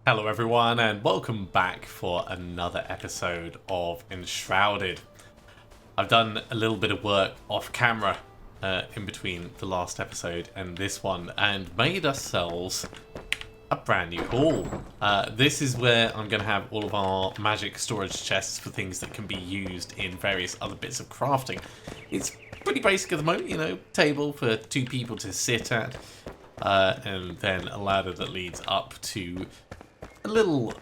Hello everyone and welcome back for another episode of Enshrouded. I've done a little bit of work off camera in between the last episode and this one and made ourselves a brand new hall. This is where I'm going to have all of our magic storage chests for things that can be used in various other bits of crafting. It's pretty basic at the moment, you know, table for two people to sit at and then a ladder that leads up to a little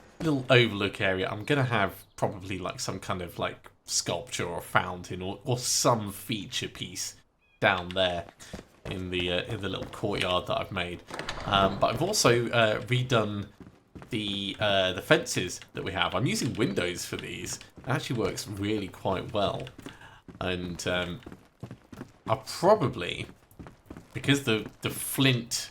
overlook area. I'm gonna have probably like some kind of like sculpture or fountain or some feature piece down there in the little courtyard that I've made. But I've also redone the fences that we have. I'm using windows for these. It actually works really quite well, and I'll probably, because the flint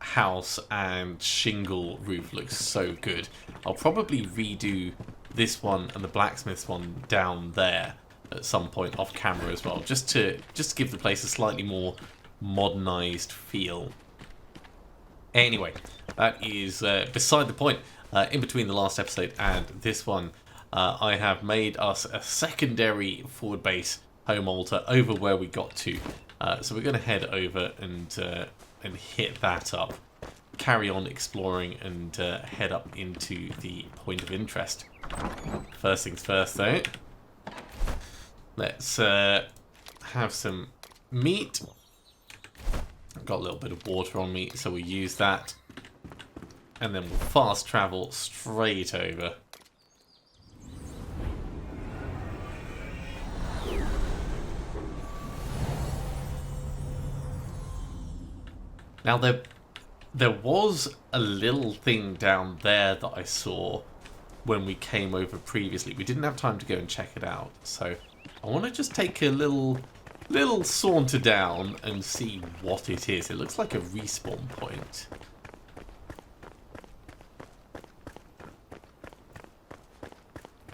house and shingle roof looks so good, I'll probably redo this one and the blacksmith's one down there at some point off camera as well, just to give the place a slightly more modernized feel. Anyway, that is beside the point. In between the last episode and this one, I have made us a secondary forward base home altar over where we got to. So we're going to head over and hit that up, carry on exploring and head up into the point of interest. First things first though, let's have some meat. I've got a little bit of water on me, so we'll use that and then we'll fast travel straight over. Now there was a little thing down there that I saw when we came over previously. We didn't have time to go and check it out, so I want to just take a little saunter down and see what it is. It looks like a respawn point.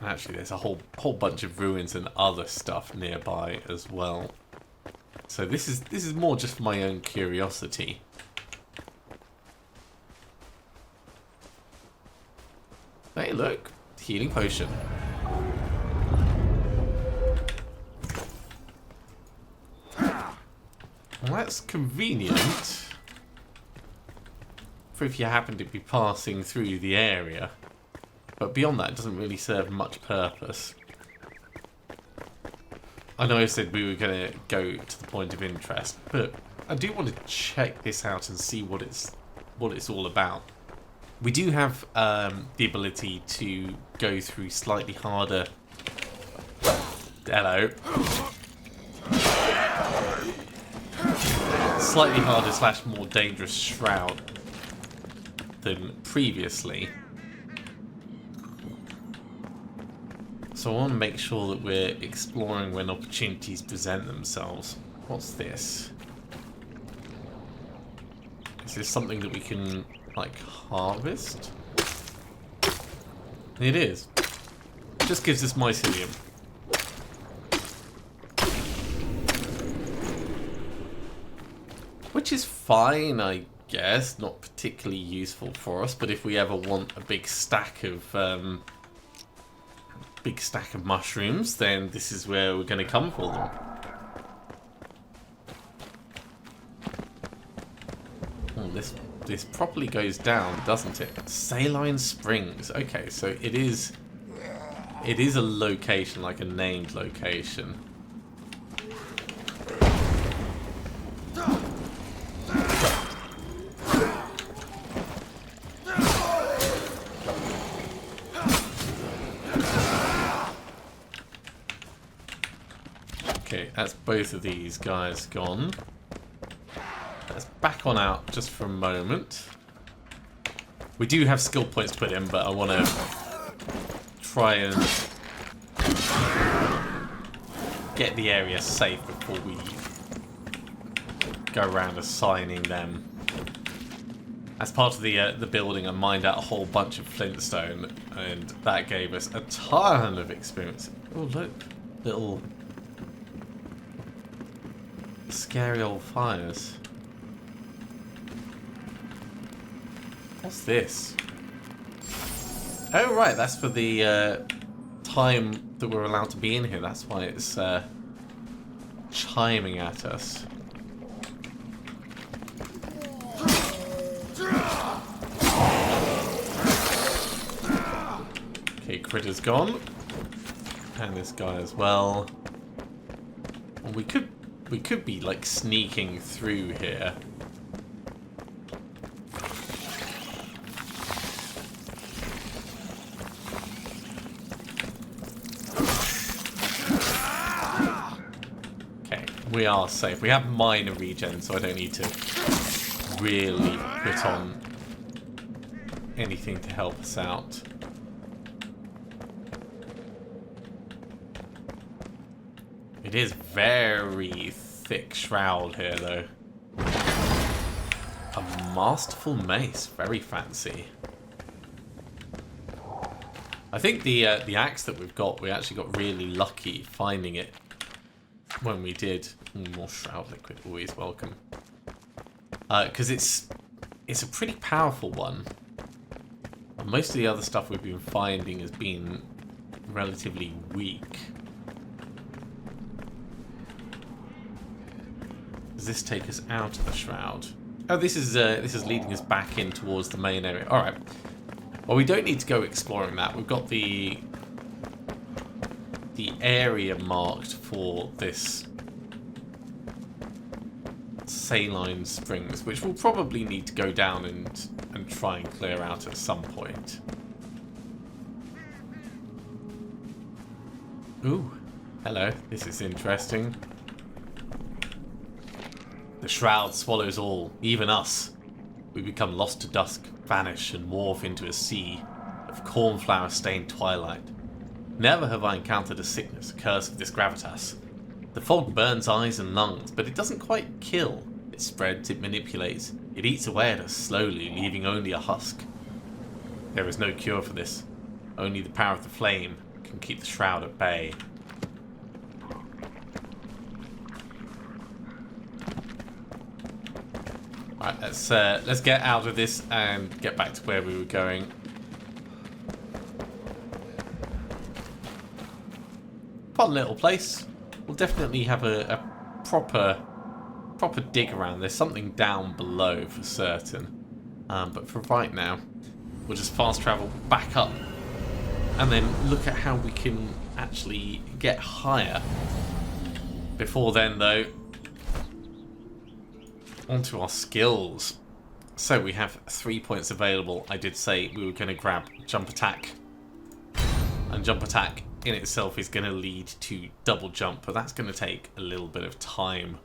Actually, there's a whole bunch of ruins and other stuff nearby as well. So this is more just for my own curiosity. Hey, look, healing potion. Well, that's convenient for if you happen to be passing through the area. But beyond that, it doesn't really serve much purpose. I know I said we were going to go to the point of interest, but I do want to check this out and see what it's all about. We do have the ability to go through slightly harder... Hello. Slightly harder / more dangerous shroud than previously. So I want to make sure that we're exploring when opportunities present themselves. What's this? Is this something that we can, like, harvest? It is. Just gives us mycelium. Which is fine, I guess. Not particularly useful for us, but if we ever want a big stack of mushrooms, then this is where we're going to come for them. Oh, this properly goes down, doesn't it? Saline Springs. Okay, so it is a location, like a named location. Okay, that's both of these guys gone. Let's back on out just for a moment. We do have skill points to put in, but I want to try and get the area safe before we go around assigning them. As part of the building, I mined out a whole bunch of flintstone, and that gave us a ton of experience. Oh look, little scary old fires. What's this? Oh, right, that's for the time that we're allowed to be in here. That's why it's chiming at us. Okay, Critter's gone. And this guy as well. Well, we could be like sneaking through here. Okay, we are safe. We have minor regen, so I don't need to really put on anything to help us out. It is very thick shroud here, though. A masterful mace, very fancy. I think the axe that we've got, we actually got really lucky finding it when we did. More shroud liquid, always welcome. Because it's a pretty powerful one. Most of the other stuff we've been finding has been relatively weak. Does this take us out of the shroud? Oh, this is leading us back in towards the main area. All right. Well, we don't need to go exploring that. We've got the area marked for this saline springs, which we'll probably need to go down and try and clear out at some point. Ooh, hello. This is interesting. The shroud swallows all, even us. We become lost to dusk, vanish, and morph into a sea of cornflower-stained twilight. Never have I encountered a sickness, a curse of this gravitas. The fog burns eyes and lungs, but it doesn't quite kill. It spreads, it manipulates, it eats away at us slowly, leaving only a husk. There is no cure for this. Only the power of the flame can keep the shroud at bay. Right, let's get out of this and get back to where we were going. Fun little place. We'll definitely have a proper dig around. There's something down below for certain. But for right now, we'll just fast travel back up and then look at how we can actually get higher. Before then, though, onto our skills. So we have 3 points available. I did say we were going to grab jump attack. And jump attack in itself is going to lead to double jump, but that's going to take a little bit of time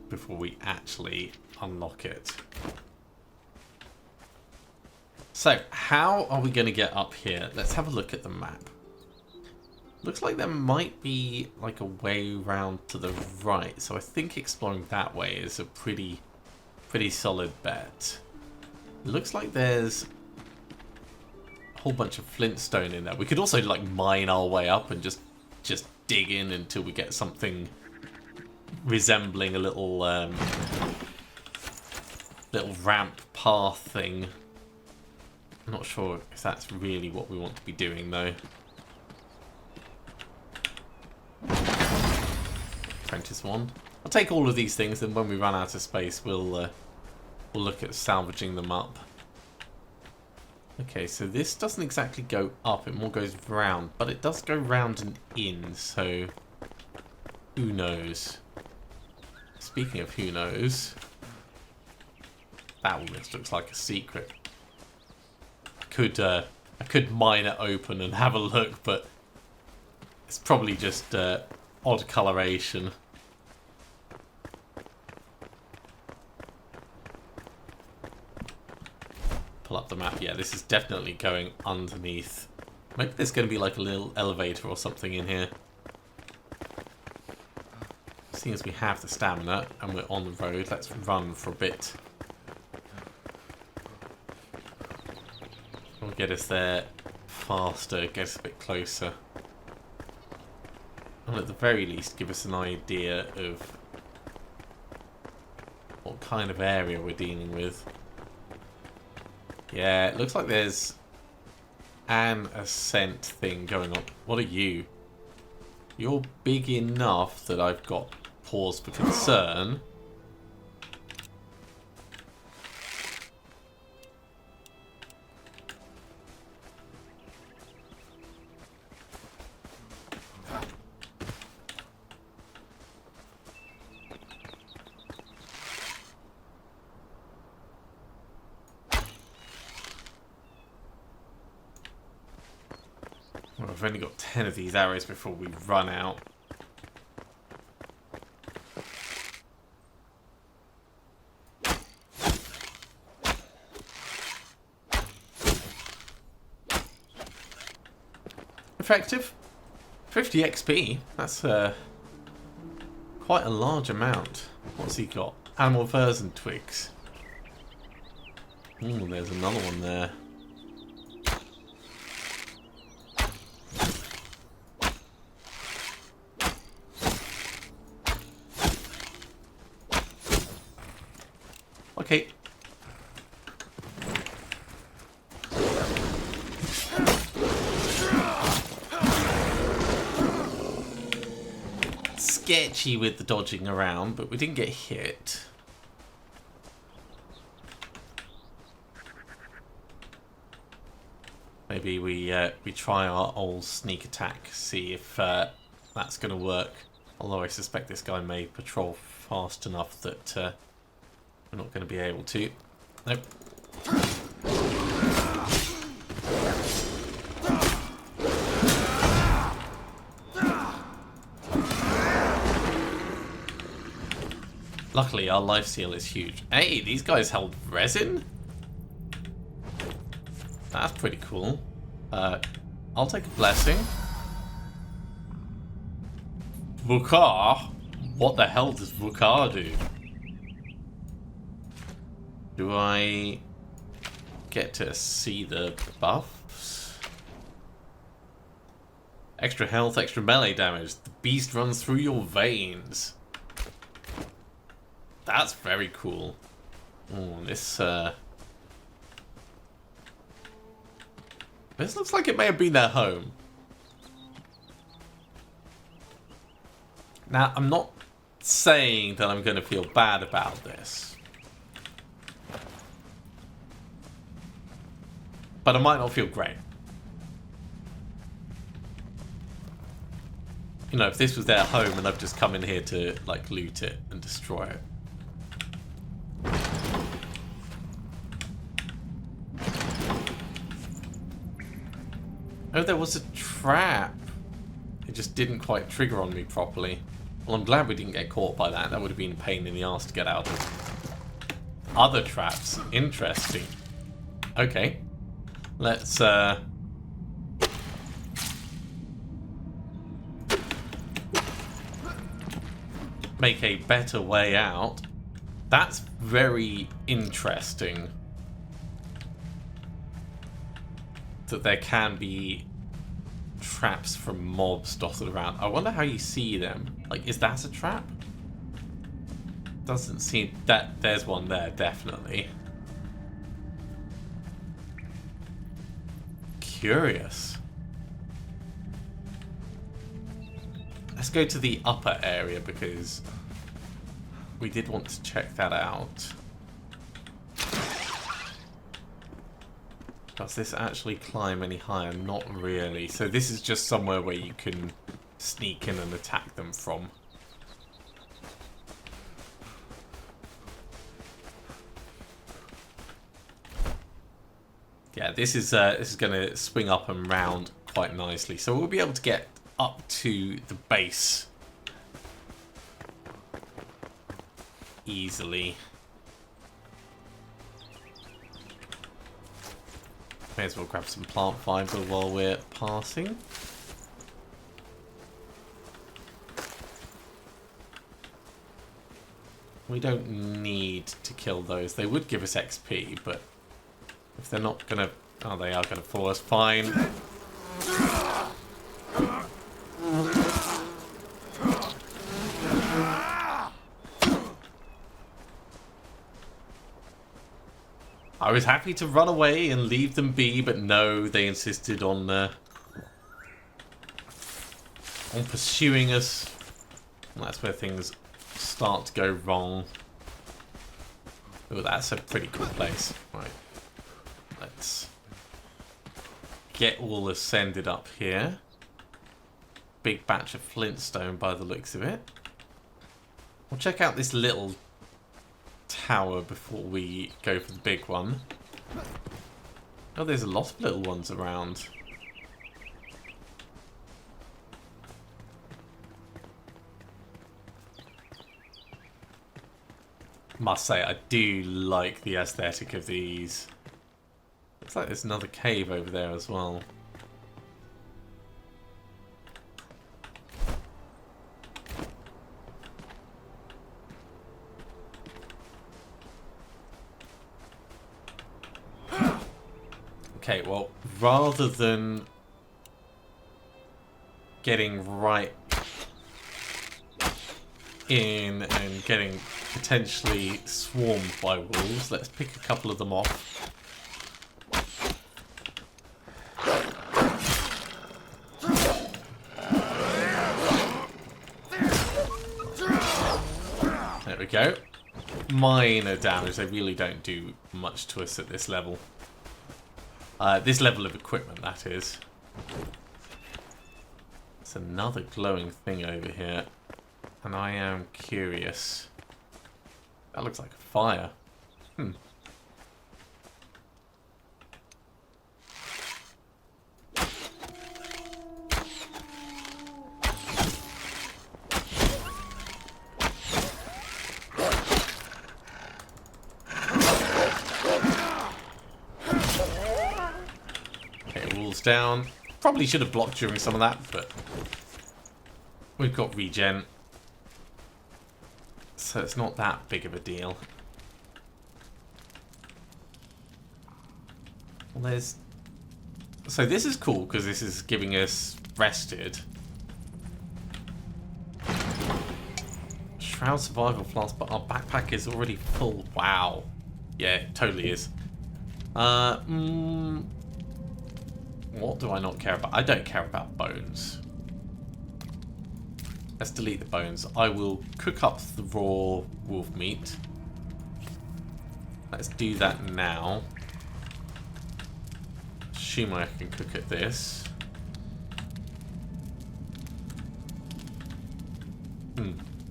before we actually unlock it. So how are we going to get up here? Let's have a look at the map. Looks like there might be like a way round to the right, so I think exploring that way is a pretty solid bet. Looks like there's a whole bunch of flintstone in there. We could also like mine our way up and just dig in until we get something resembling a little ramp path thing. I'm not sure if that's really what we want to be doing though. Apprentice wand. I'll take all of these things, and when we run out of space, we'll look at salvaging them up. Okay, so this doesn't exactly go up; it more goes round, but it does go round and in. So who knows? Speaking of who knows, that almost looks like a secret. I could mine it open and have a look, but it's probably just odd coloration. Pull up the map. Yeah, this is definitely going underneath. Maybe there's going to be like a little elevator or something in here. Seeing as we have the stamina and we're on the road, let's run for a bit. We'll get us there faster, get us a bit closer. And at the very least give us an idea of what kind of area we're dealing with. Yeah, it looks like there's an ascent thing going on. What are you? You're big enough that I've got pause for concern. Well, I've only got 10 of these arrows before we run out. Effective. 50 XP. That's quite a large amount. What's he got? Animal furs and twigs. Ooh, there's another one there. Okay. Sketchy with the dodging around, but we didn't get hit. Maybe we try our old sneak attack, see if that's going to work. Although I suspect this guy may patrol fast enough that we're not going to be able to. Nope. Luckily, our life seal is huge. Hey, these guys held resin? That's pretty cool. I'll take a blessing. Vukar? What the hell does Vukar do? Do I get to see the buffs? Extra health, extra melee damage. The beast runs through your veins. That's very cool. Oh, this looks like it may have been their home. Now, I'm not saying that I'm going to feel bad about this. But I might not feel great. You know, if this was their home and I've just come in here to, like, loot it and destroy it. Oh, there was a trap. It just didn't quite trigger on me properly. Well, I'm glad we didn't get caught by that. That would have been a pain in the arse to get out of. Other traps. Interesting. Okay. Let's, make a better way out. That's very interesting. That there can be traps from mobs dotted around. I wonder how you see them. Like, is that a trap? Doesn't seem that there's one there, definitely. Curious. Let's go to the upper area because we did want to check that out. Does this actually climb any higher? Not really. So this is just somewhere where you can sneak in and attack them from. Yeah, this is going to swing up and round quite nicely. So we'll be able to get up to the base easily. May as well grab some plant fiber while we're passing. We don't need to kill those. They would give us XP, but if they're not gonna... Oh, they are gonna follow us. Fine. I I was happy to run away and leave them be, but no, they insisted on pursuing us. And that's where things start to go wrong. Oh, that's a pretty cool place. Right. Let's get all ascended up here. Big batch of flintstone by the looks of it. We'll check out this little tower before we go for the big one. Oh, there's a lot of little ones around. Must say, I do like the aesthetic of these. Looks like there's another cave over there as well. Okay, well, rather than getting right in and getting potentially swarmed by wolves, let's pick a couple of them off. There we go. Minor damage, they really don't do much to us at this level. This level of equipment, that is. There's another glowing thing over here. And I am curious. That looks like a fire. Down. Probably should have blocked during some of that, but we've got regen, so it's not that big of a deal. Well, there's... So this is cool, because this is giving us rested. Shroud survival flask, but our backpack is already full. Wow. Yeah, it totally is. What do I not care about? I don't care about bones. Let's delete the bones. I will cook up the raw wolf meat. Let's do that now. Assume I can cook at this.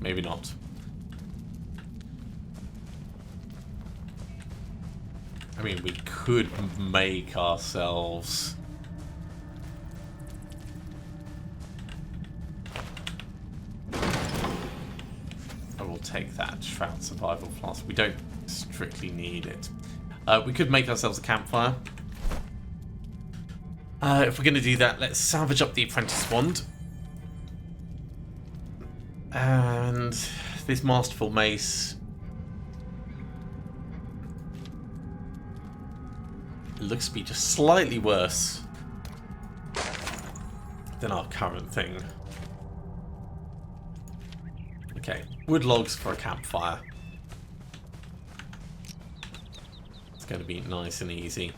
Maybe not. I mean, we could make ourselves... take that shroud survival flask. We don't strictly need it. We could make ourselves a campfire. If we're going to do that, let's salvage up the apprentice wand. And this masterful mace. It looks to be just slightly worse than our current thing. Okay, wood logs for a campfire. It's going to be nice and easy.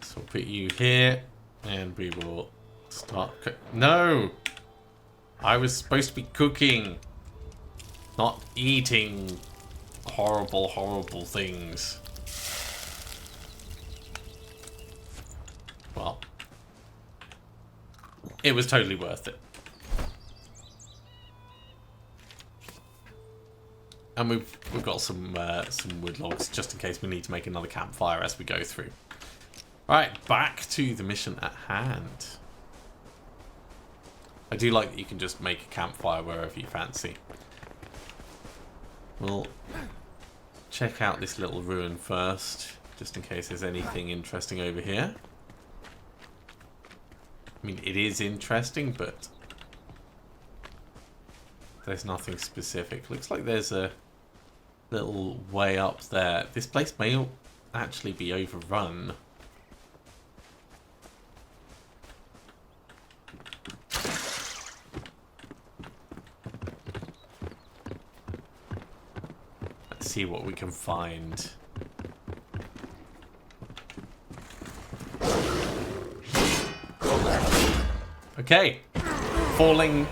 So we'll put you here. And we will start No! I was supposed to be cooking, not eating horrible, horrible things. Well, it was totally worth it. And we've got some wood logs just in case we need to make another campfire as we go through. Right, back to the mission at hand. I do like that you can just make a campfire wherever you fancy. We'll check out this little ruin first, just in case there's anything interesting over here. I mean, it is interesting, but There's nothing specific. Looks like there's a little way up there. This place may actually be overrun. Let's see what we can find. Okay. Falling,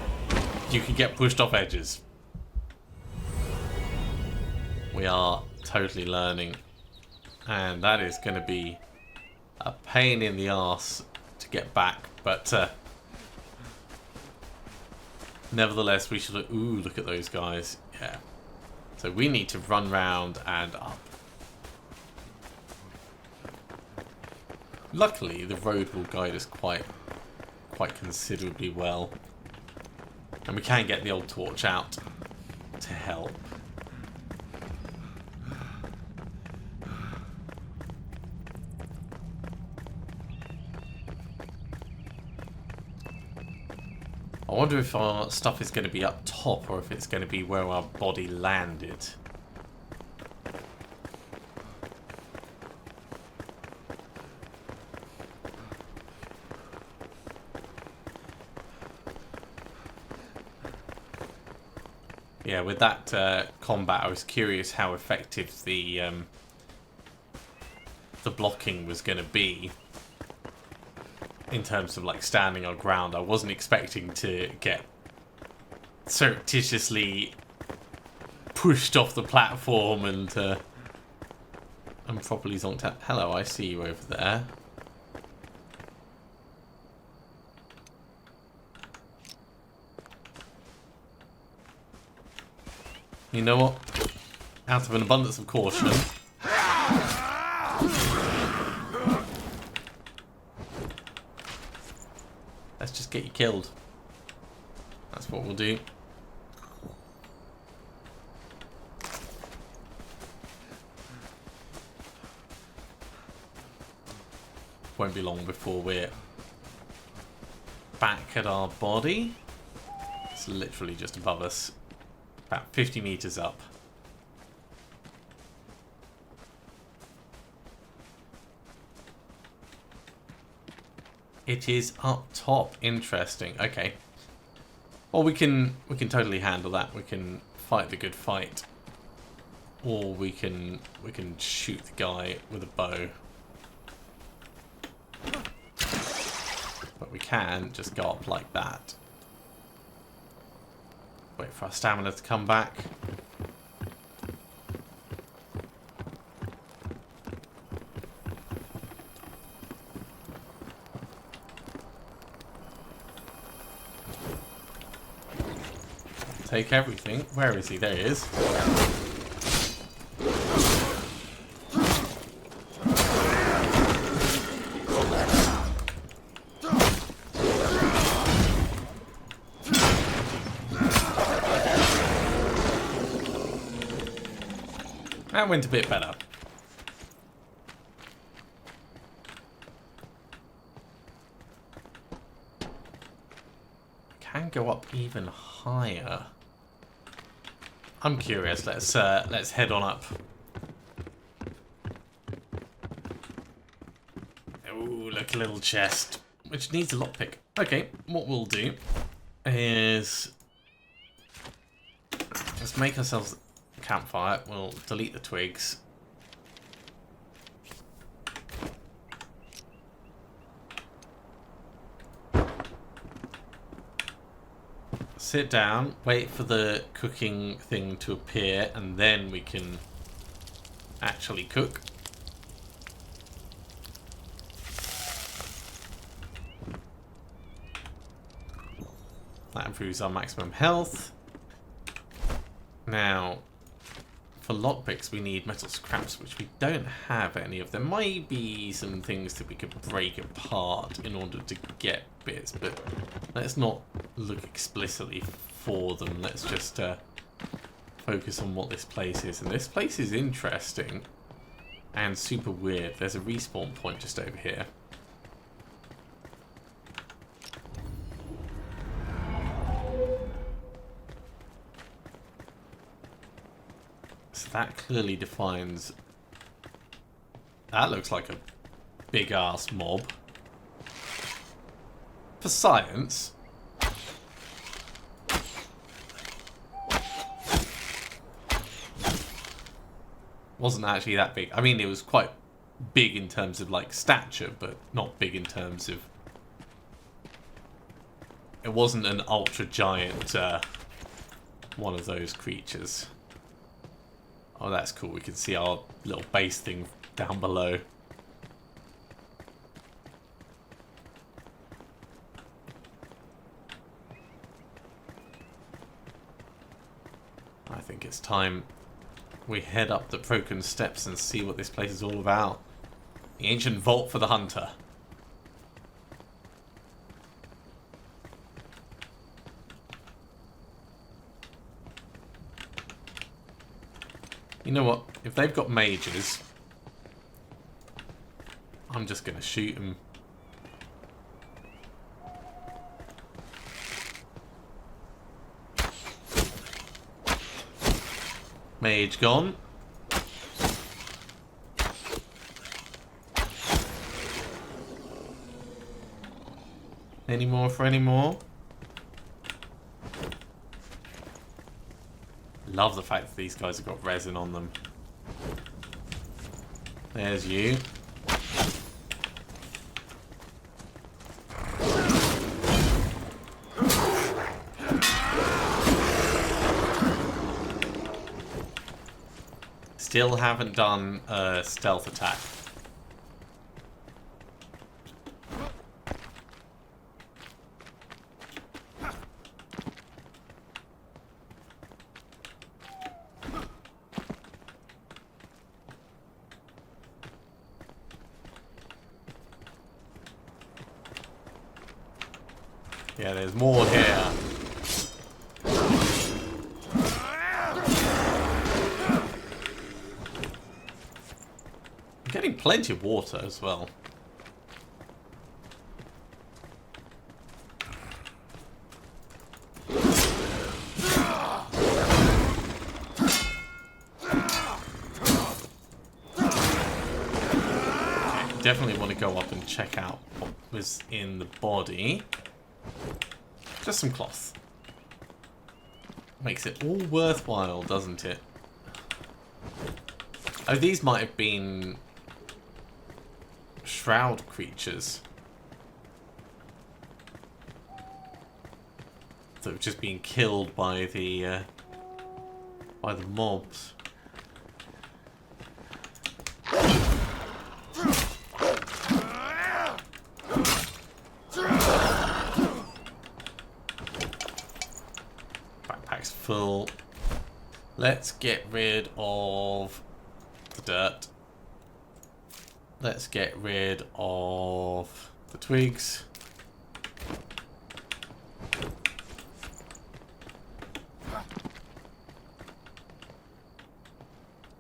you can get pushed off edges. We are totally learning. And that is going to be a pain in the arse to get back. But nevertheless, we should look... Ooh, look at those guys. Yeah. So we need to run round and up. Luckily, the road will guide us quite considerably well. And we can get the old torch out to help. I wonder if our stuff is going to be up top or if it's going to be where our body landed. Yeah, with that combat, I was curious how effective the blocking was going to be in terms of like standing on ground. I wasn't expecting to get surreptitiously pushed off the platform and properly zonked out. Hello, I see you over there. You know what? Out of an abundance of caution. Let's just get you killed. That's what we'll do. Won't be long before we're back at our body. It's literally just above us. About 50 meters up. It is up top. Interesting. Okay. Well, we can totally handle that. We can fight the good fight, or we can shoot the guy with a bow. But we can just go up like that. Wait for our stamina to come back. Take everything. Where is he? There he is. That went a bit better. Can go up even higher. I'm curious. Let's head on up. Ooh, look, a little chest, which needs a lockpick. Okay, what we'll do is let's make ourselves a campfire. We'll delete the twigs. Sit down, wait for the cooking thing to appear, and then we can actually cook. That improves our maximum health. Now, for lockpicks we need metal scraps, which we don't have any of. There might be some things that we could break apart in order to get bits, but let's not look explicitly for them. Let's just focus on what this place is. And this place is interesting and super weird. There's a respawn point just over here. So that clearly defines... That looks like a big-ass mob. For science... Wasn't actually that big. I mean, it was quite big in terms of, like, stature, but not big in terms of... It wasn't an ultra-giant, one of those creatures. Oh, that's cool. We can see our little base thing down below. I think it's time we head up the broken steps and see what this place is all about. The ancient vault for the hunter. You know what? If they've got mages, I'm just going to shoot them. Mage gone. Any more for any more? Love the fact that these guys have got resin on them. There's you. Still haven't done a stealth attack. Yeah, there's more here. I'm getting plenty of water as well. Okay, definitely want to go up and check out what was in the body. Just some cloth. Makes it all worthwhile, doesn't it? Oh, these might have been shroud creatures that have just been killed by the mobs. Backpack's full. Let's get rid of the dirt. Let's get rid of the twigs.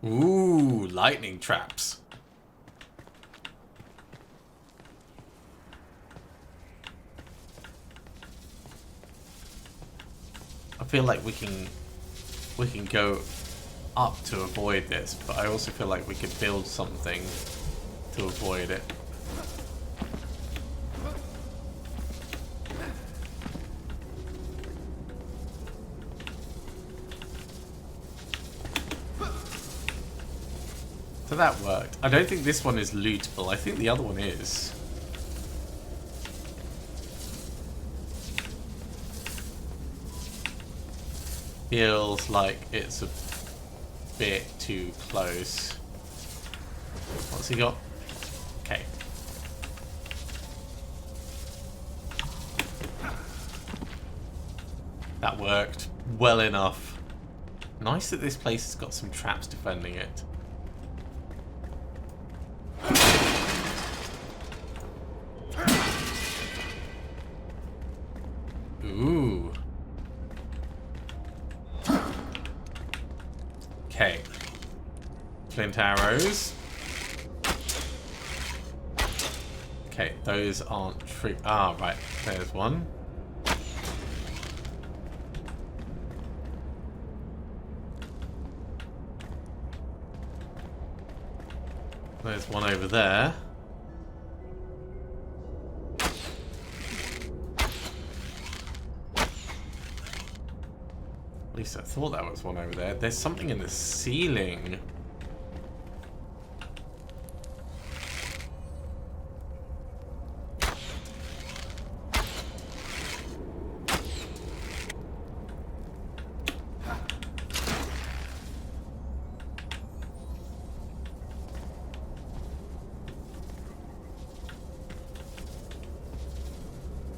Ooh, lightning traps. I feel like we can go up to avoid this, but I also feel like we could build something to avoid it. So that worked. I don't think this one is lootable. I think the other one is. Feels like it's a bit too close. What's he got? Okay. That worked well enough. Nice that this place has got some traps defending it. Ooh. Okay. Flint arrows. Okay, those aren't true. Ah, right. There's one. There's one over there. At least I thought that was one over there. There's something in the ceiling.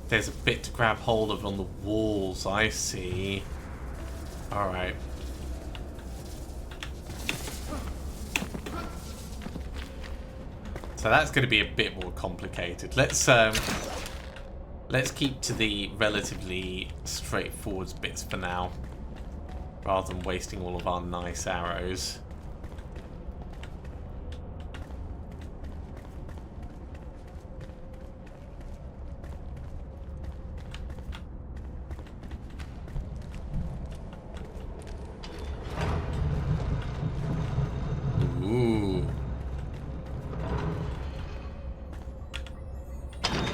There's a bit to grab hold of on the walls, I see. Alright. So that's going to be a bit more complicated. Let's keep to the relatively straightforward bits for now, rather than wasting all of our nice arrows.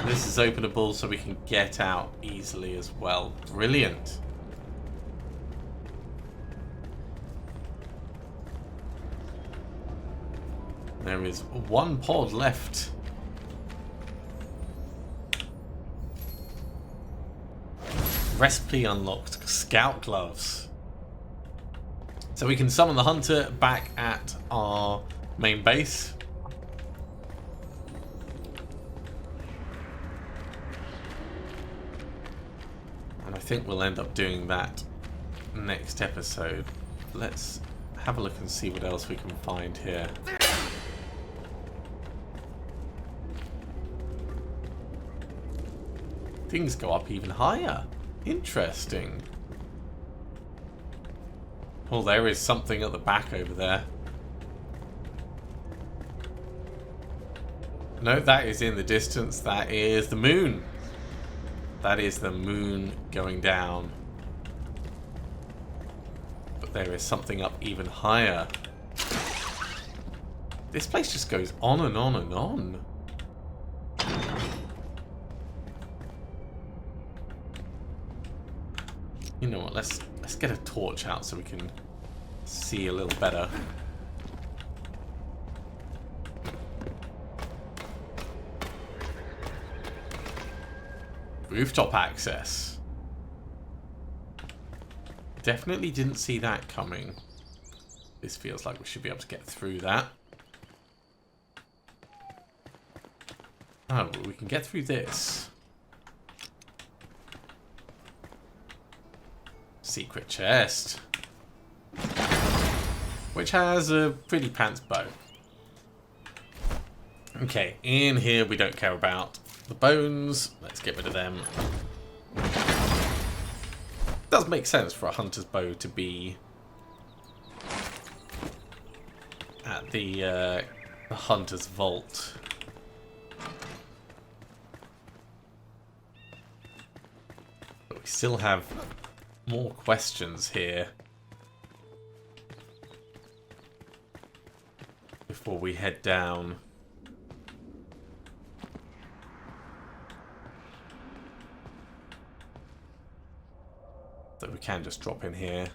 This is openable so we can get out easily as well. Brilliant. There is one pod left. Recipe unlocked. Scout gloves. So we can summon the hunter back at our main base. I think we'll end up doing that next episode. Let's have a look and see what else we can find here. Things go up even higher. Interesting. Oh, there is something at the back over there. No, that is in the distance. That is the moon. That is the moon going down. But there is something up even higher. This place just goes on and on and on. You know what, let's get a torch out so we can see a little better. Rooftop access. Definitely didn't see that coming. This feels like we should be able to get through that. Oh, well, we can get through this. Secret chest. Which has a pretty pants bow. Okay, in here we don't care about the bones. Let's get rid of them. Does make sense for a hunter's bow to be at the hunter's vault. But we still have more questions here before we head down. That we can just drop in here.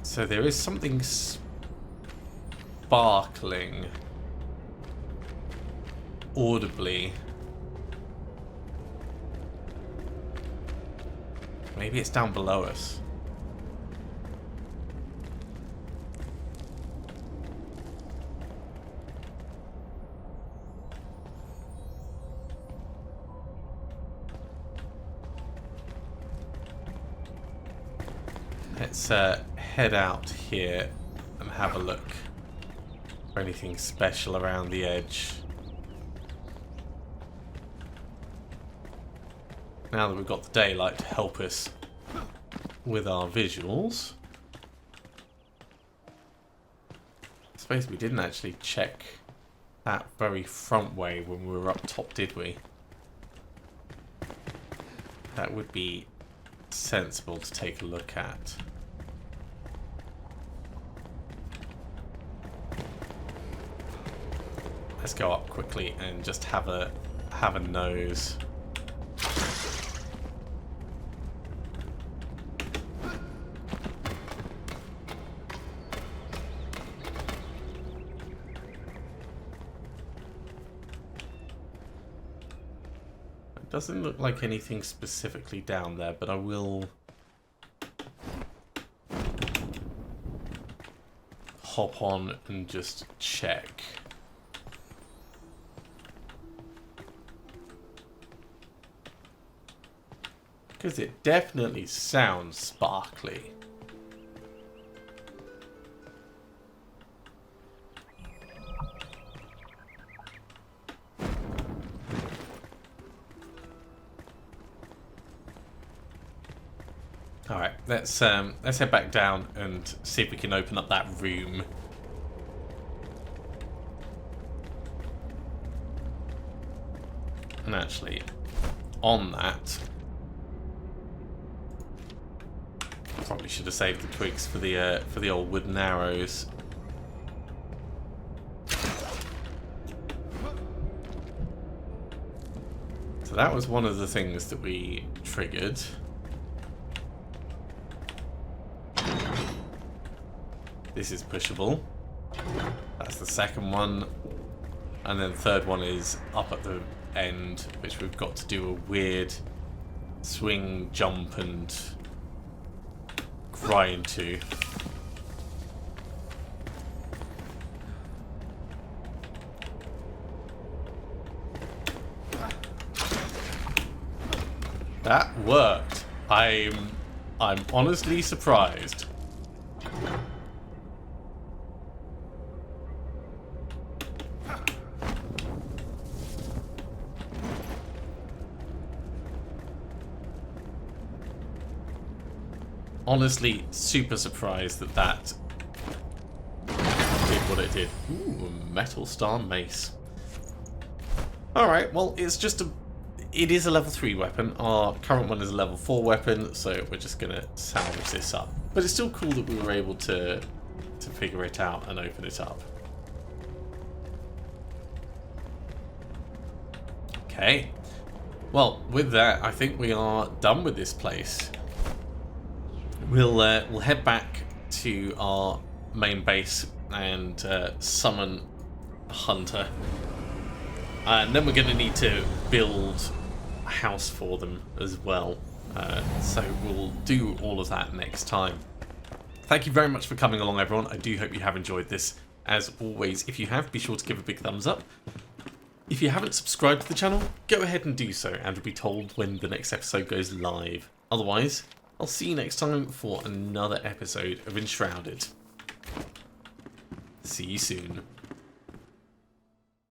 So there is something sparkling audibly. Maybe it's down below us. Let's head out here and have a look for anything special around the edge. Now that we've got the daylight to help us with our visuals. I suppose we didn't actually check that very front way when we were up top, did we? that would be sensible to take a look at. Let's go up quickly and just have a nose. It doesn't look like anything specifically down there, but I will hop on and just check. Because it definitely sounds sparkly. All right, let's head back down and see if we can open up that room. And actually, on that, probably should have saved the twigs for the old wooden arrows. So that was one of the things that we triggered. This is pushable. That's the second one. And then the third one is up at the end, which we've got to do a weird swing, jump, and grind to. That worked. I'm honestly surprised. Honestly, super surprised that that did what it did. Ooh, a metal star mace. Alright, well, it is a level 3 weapon. Our current one is a level 4 weapon, so we're just going to salvage this up. But it's still cool that we were able to figure it out and open it up. Okay. Well, with that, I think we are done with this place. We'll head back to our main base and summon a hunter. And then we're going to need to build a house for them as well. So we'll do all of that next time. Thank you very much for coming along, everyone. I do hope you have enjoyed this. As always, if you have, be sure to give a big thumbs up. If you haven't subscribed to the channel, go ahead and do so, and you'll be told when the next episode goes live. Otherwise, I'll see you next time for another episode of Enshrouded. See you soon.